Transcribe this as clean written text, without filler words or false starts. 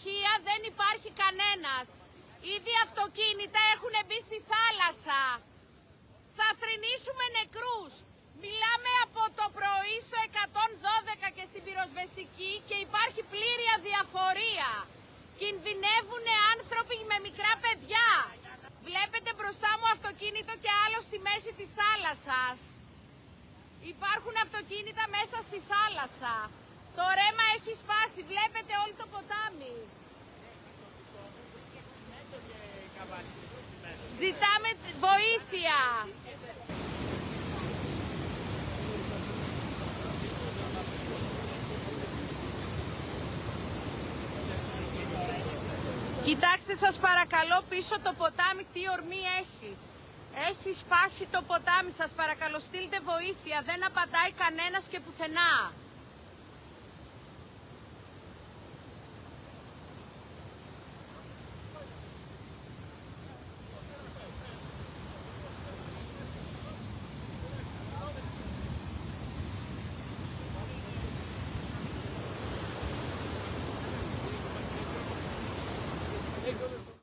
ξενοδοχεία δεν υπάρχει κανένας. Ήδη αυτοκίνητα έχουν μπει στη θάλασσα. Θα θρηνήσουμε νεκρούς. Μιλάμε από το πρωί στο 112 και στην πυροσβεστική και υπάρχει πλήρη αδιαφορία. Κινδυνεύουν άνθρωποι με μικρά παιδιά. Βλέπετε μπροστά μου αυτοκίνητο και άλλο στη μέση της θάλασσας. Υπάρχουν αυτοκίνητα μέσα στη θάλασσα. Το ρέμα έχει σπάσει, βλέπετε όλο το ποτάμι. Ζητάμε βοήθεια. Κοιτάξτε σας παρακαλώ πίσω το ποτάμι τι ορμή έχει. Έχει σπάσει το ποτάμι, σας παρακαλώ στείλτε βοήθεια, δεν απαντάει κανένας και πουθενά.